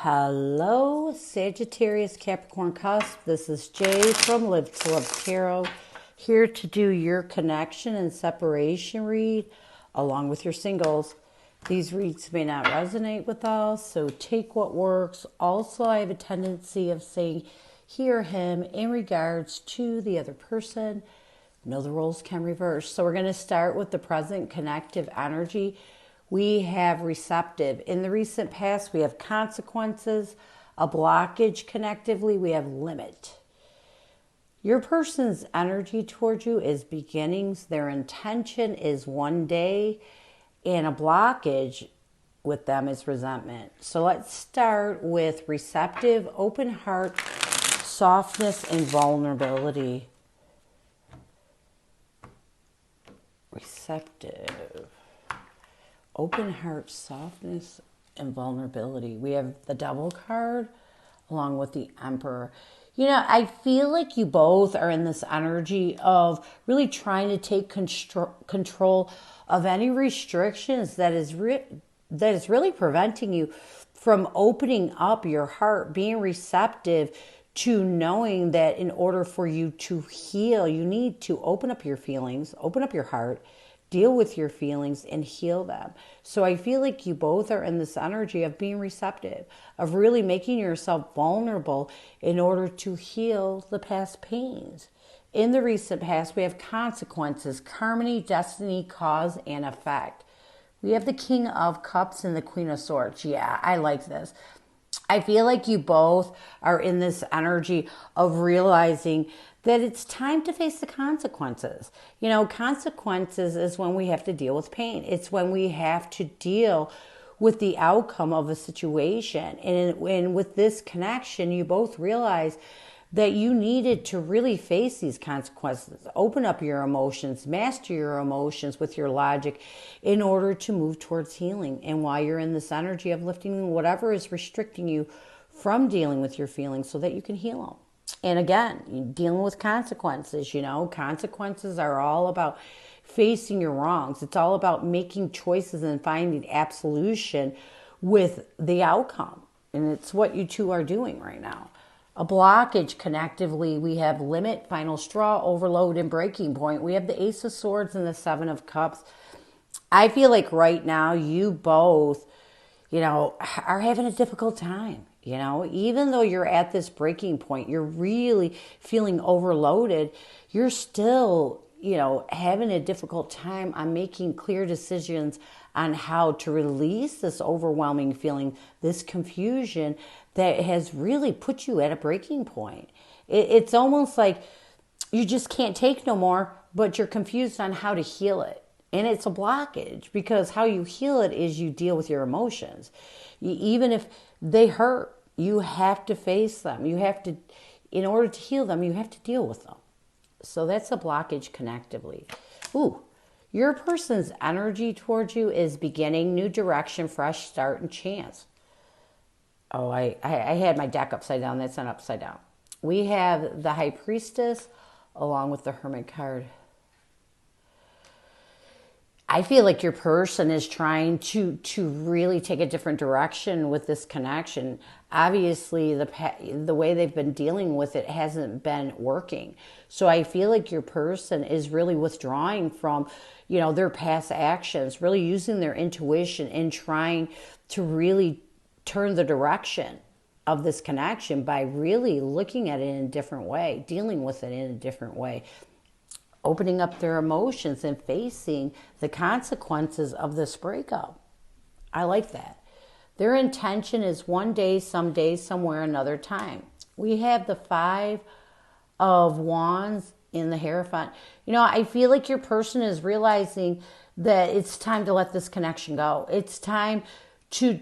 Hello, Sagittarius Capricorn Cusp. This is Jay from Live to Love Tarot, here to do your connection and separation read along with your singles. These reads may not resonate with all, so take what works. Also, I have a tendency of saying hear him in regards to the other person. Know the roles can reverse. So we're going to start with the present connective energy. We have receptive. In the recent past, we have consequences, a blockage connectively, we have limit. Your person's energy towards you is beginnings. Their intention is one day, and a blockage with them is resentment. So let's start with receptive, open heart, softness, and vulnerability. Receptive. Open heart, softness, and vulnerability. We have the Devil card along with the Emperor. You know, I feel like you both are in this energy of really trying to take control of any restrictions that is really preventing you from opening up your heart, being receptive to knowing that in order for you to heal, you need to open up your feelings, open up your heart, deal with your feelings and heal them. So I feel like you both are in this energy of being receptive, of really making yourself vulnerable in order to heal the past pains. In the recent past, we have consequences, karma, destiny, cause, and effect. We have the King of Cups and the Queen of Swords. Yeah, I like this. I feel like you both are in this energy of realizing that it's time to face the consequences. You know, consequences is when we have to deal with pain. It's when we have to deal with the outcome of a situation. And with this connection, you both realize that you needed to really face these consequences, open up your emotions, master your emotions with your logic in order to move towards healing. And while you're in this energy of lifting whatever is restricting you from dealing with your feelings so that you can heal them. And again, dealing with consequences, you know, consequences are all about facing your wrongs. It's all about making choices and finding absolution with the outcome. And it's what you two are doing right now. A blockage connectively, we have limit, final straw, overload, and breaking point. We have the Ace of Swords and the Seven of Cups. I feel like right now you both, you know, are having a difficult time. You know, even though you're at this breaking point, you're really feeling overloaded, you're still, you know, having a difficult time on making clear decisions on how to release this overwhelming feeling, this confusion that has really put you at a breaking point. It's almost like you just can't take no more, but you're confused on how to heal it. And it's a blockage because how you heal it is you deal with your emotions. Even if they hurt, you have to face them. You have to, in order to heal them, you have to deal with them. So that's a blockage connectively. Ooh, your person's energy towards you is beginning, new direction, fresh start, and chance. Oh, I had my deck upside down. That's not upside down. We have the High Priestess along with the Hermit card. I feel like your person is trying to really take a different direction with this connection. Obviously, the way they've been dealing with it hasn't been working. So I feel like your person is really withdrawing from, you know, their past actions, really using their intuition and trying to really turn the direction of this connection by really looking at it in a different way, dealing with it in a different way, opening up their emotions and facing the consequences of this breakup. I like that. Their intention is one day, someday, somewhere, another time. We have the Five of Wands in the Hierophant. You know, I feel like your person is realizing that it's time to let this connection go. It's time to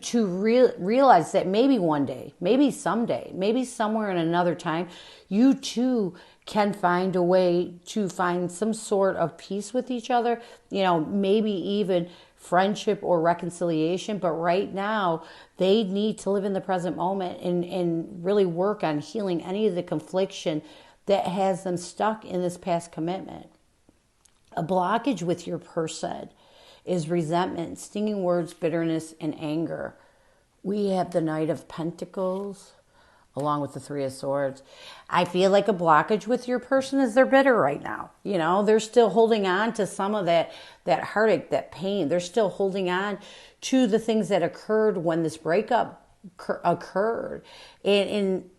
realize that maybe one day, maybe someday, maybe somewhere in another time, you too can find a way to find some sort of peace with each other, you know, maybe even friendship or reconciliation. But right now, they need to live in the present moment and really work on healing any of the confliction that has them stuck in this past commitment. A blockage with your person is resentment, stinging words, bitterness, and anger. We have the Knight of Pentacles along with the Three of Swords. I feel like a blockage with your person is they're bitter right now. You know, they're still holding on to some of that heartache, that pain. They're still holding on to the things that occurred when this breakup occurred. And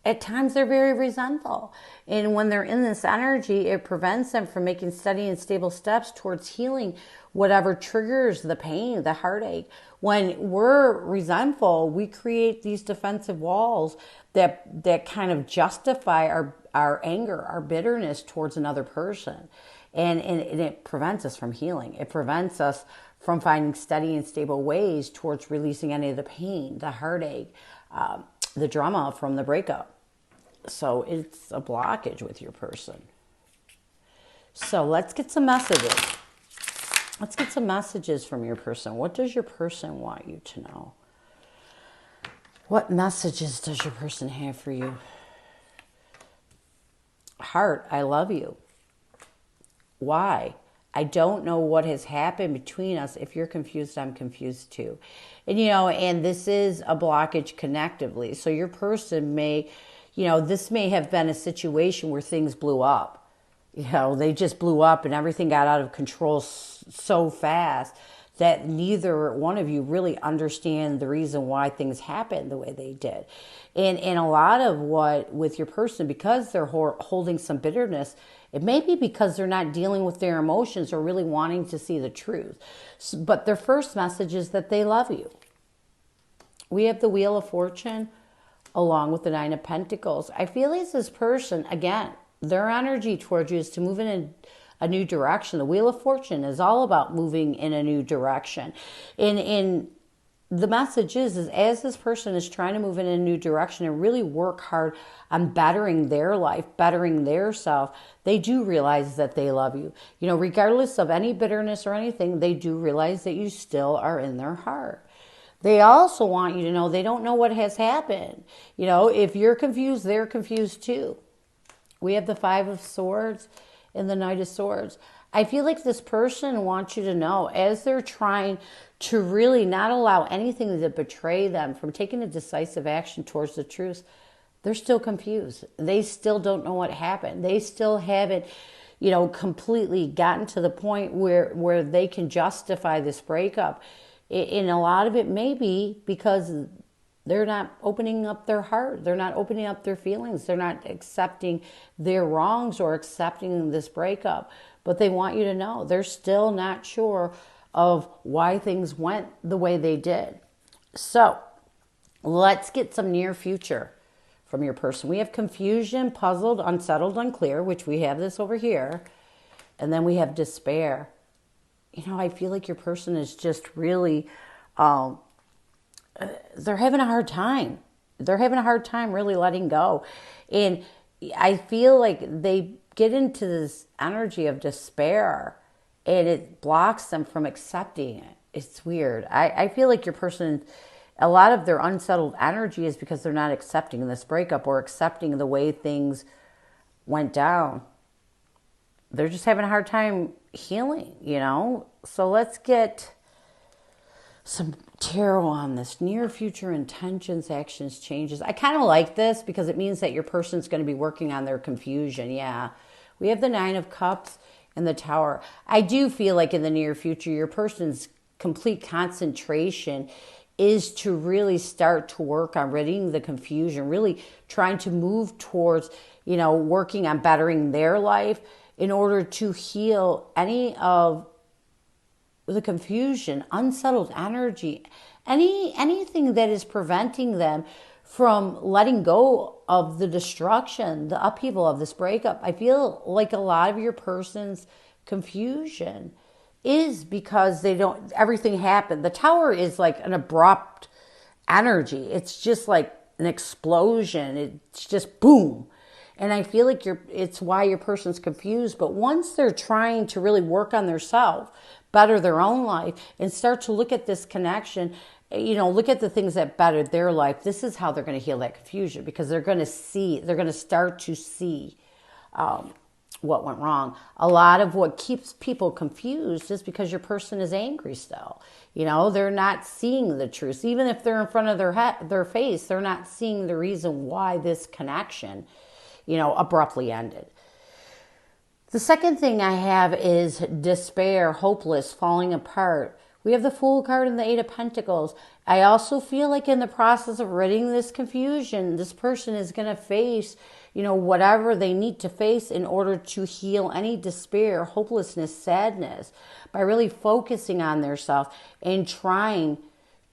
at times they're very resentful. And when they're in this energy, it prevents them from making steady and stable steps towards healing whatever triggers the pain, the heartache. When we're resentful, we create these defensive walls that kind of justify our anger, our bitterness towards another person. And it prevents us from healing. It prevents us from finding steady and stable ways towards releasing any of the pain, the heartache, the drama from the breakup. So it's a blockage with your person. So let's get some messages. Let's get some messages from your person. What does your person want you to know? What messages does your person have for you? Heart, I love you. Why? I don't know what has happened between us. If you're confused, I'm confused too. And, you know, and this is a blockage connectively. So your person may, you know, this may have been a situation where things blew up. You know, they just blew up and everything got out of control so fast that neither one of you really understand the reason why things happened the way they did. And a lot of what with your person, because they're holding some bitterness, it may be because they're not dealing with their emotions or really wanting to see the truth. But their first message is that they love you. We have the Wheel of Fortune along with the Nine of Pentacles. I feel as this person, again, their energy towards you is to move in a new direction. The Wheel of Fortune is all about moving in a new direction. And the message is as this person is trying to move in a new direction and really work hard on bettering their life, bettering their self, they do realize that they love you. You know, regardless of any bitterness or anything, they do realize that you still are in their heart. They also want you to know they don't know what has happened. You know, if you're confused, they're confused too. We have the Five of Swords and the Knight of Swords. I feel like this person wants you to know as they're trying to really not allow anything to betray them from taking a decisive action towards the truth, they're still confused. They still don't know what happened. They still haven't, you know, completely gotten to the point where they can justify this breakup. And a lot of it may be because they're not opening up their heart. They're not opening up their feelings. They're not accepting their wrongs or accepting this breakup. But they want you to know they're still not sure of why things went the way they did. So let's get some near future from your person. We have confusion, puzzled, unsettled, unclear, which we have this over here. And then we have despair. You know, I feel like your person is just really... they're having a hard time. They're having a hard time really letting go. And I feel like they get into this energy of despair and it blocks them from accepting it. It's weird. I feel like your person, a lot of their unsettled energy is because they're not accepting this breakup or accepting the way things went down. They're just having a hard time healing, you know? So let's get some tarot on this. Near future intentions, actions, changes. I kind of like this because it means that your person's going to be working on their confusion. Yeah. We have the Nine of Cups and the Tower. I do feel like in the near future, your person's complete concentration is to really start to work on ridding the confusion, really trying to move towards, you know, working on bettering their life in order to heal any of the confusion, unsettled energy, anything that is preventing them from letting go of the destruction, the upheaval of this breakup. I feel like a lot of your person's confusion is because they don't, everything happened. The Tower is like an abrupt energy. It's just like an explosion. It's just boom. And I feel like it's why your person's confused. But once they're trying to really work on themselves, better their own life, and start to look at this connection, you know, look at the things that bettered their life, this is how they're going to heal that confusion, because they're going to start to see what went wrong. A lot of what keeps people confused is because your person is angry still. You know, they're not seeing the truth. Even if they're in front of their face, they're not seeing the reason why this connection, you know, abruptly ended. The second thing I have is despair, hopeless, falling apart. We have the Fool card and the Eight of Pentacles. I also feel like in the process of ridding this confusion, this person is going to face, you know, whatever they need to face in order to heal any despair, hopelessness, sadness, by really focusing on themselves and trying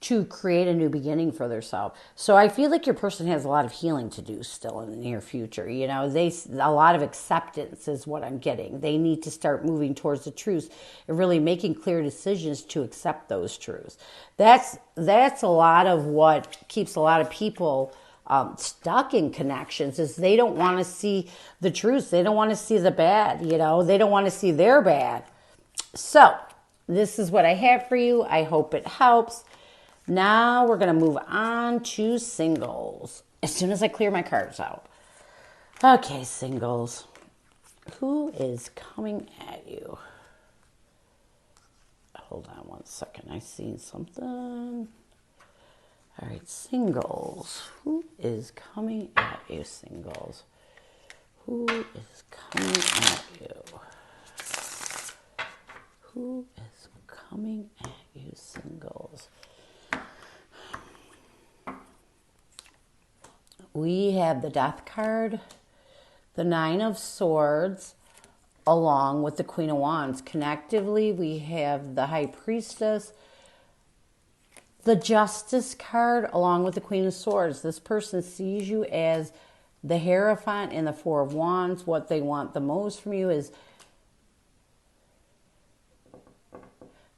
to create a new beginning for themselves. So I feel like your person has a lot of healing to do still in the near future. You know, a lot of acceptance is what I'm getting. They need to start moving towards the truth and really making clear decisions to accept those truths. That's a lot of what keeps a lot of people stuck in connections, is they don't want to see the truth. They don't want to see the bad, you know. They don't want to see their bad. So this is what I have for you. I hope it helps. Now we're going to move on to singles as soon as I clear my cards out. Okay, singles. Who is coming at you? Hold on one second. I seen something. All right, singles. Who is coming at you, singles? Who is coming at you? Who is coming at you, singles? We have the Death card, the Nine of Swords, along with the Queen of Wands. Connectively, we have the High Priestess, the Justice card, along with the Queen of Swords. This person sees you as the Hierophant and the Four of Wands. What they want the most from you is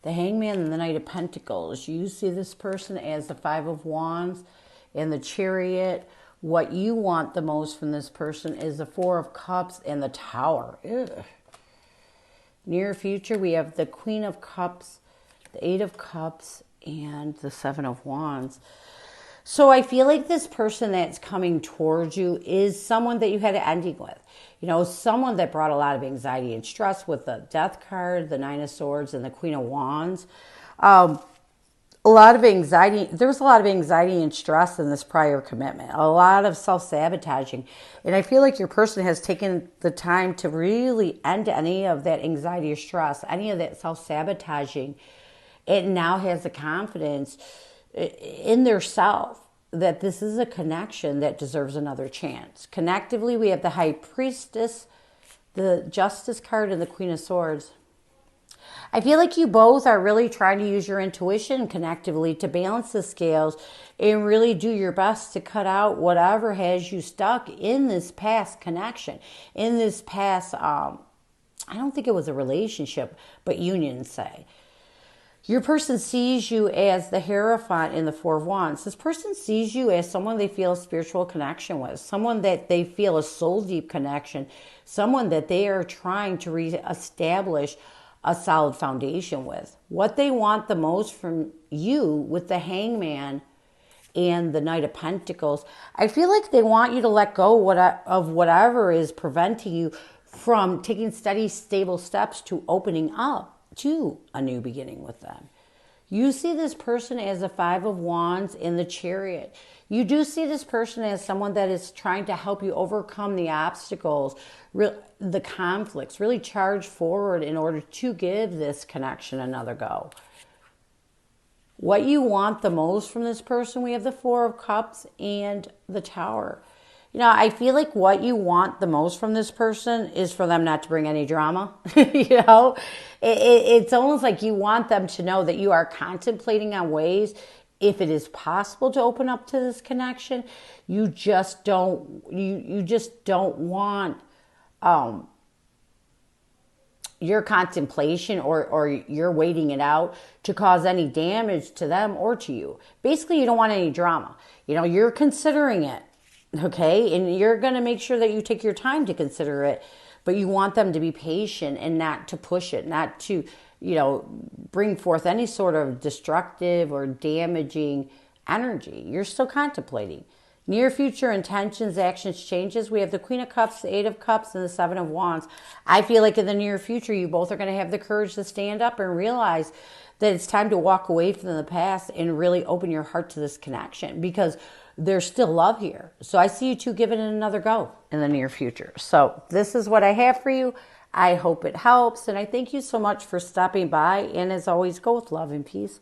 the Hangman and the Knight of Pentacles. You see this person as the Five of Wands and the Chariot. What you want the most from this person is the Four of Cups and the Tower. Ugh. Near future, we have the Queen of Cups, the Eight of Cups, and the Seven of Wands. So I feel like this person that's coming towards you is someone that you had an ending with. You know, someone that brought a lot of anxiety and stress with the Death card, the Nine of Swords, and the Queen of Wands. A lot of anxiety. There was a lot of anxiety and stress in this prior commitment. A lot of self-sabotaging. And I feel like your person has taken the time to really end any of that anxiety or stress, any of that self-sabotaging. It now has the confidence in their self that this is a connection that deserves another chance. Connectively, we have the High Priestess, the Justice card, and the Queen of Swords. I feel like you both are really trying to use your intuition connectively to balance the scales and really do your best to cut out whatever has you stuck in this past connection, in this past, I don't think it was a relationship, but union, say. Your person sees you as the Hierophant in the Four of Wands. This person sees you as someone they feel a spiritual connection with, someone that they feel a soul deep connection, someone that they are trying to reestablish a solid foundation with. What they want the most from you with the Hangman and the Knight of Pentacles, I feel like they want you to let go of whatever is preventing you from taking steady, stable steps to opening up to a new beginning with them. You see this person as a Five of Wands in the Chariot. You do see this person as someone that is trying to help you overcome the obstacles, the conflicts, really charge forward in order to give this connection another go. What you want the most from this person, we have the Four of Cups and the Tower. You know, I feel like what you want the most from this person is for them not to bring any drama. You know, it's almost like you want them to know that you are contemplating on ways, if it is possible, to open up to this connection. You just don't, you just don't want your contemplation or you're waiting it out to cause any damage to them or to you. Basically, you don't want any drama. You know, you're considering it. Okay, and you're going to make sure that you take your time to consider it, but you want them to be patient and not to push it, not to, you know, bring forth any sort of destructive or damaging energy. You're still contemplating. Near future intentions, actions, changes. We have the Queen of Cups, the Eight of Cups, and the Seven of Wands. I feel like in the near future, you both are going to have the courage to stand up and realize that it's time to walk away from the past and really open your heart to this connection, because there's still love here. So I see you two giving it another go in the near future. So this is what I have for you. I hope it helps. And I thank you so much for stopping by. And as always, go with love and peace.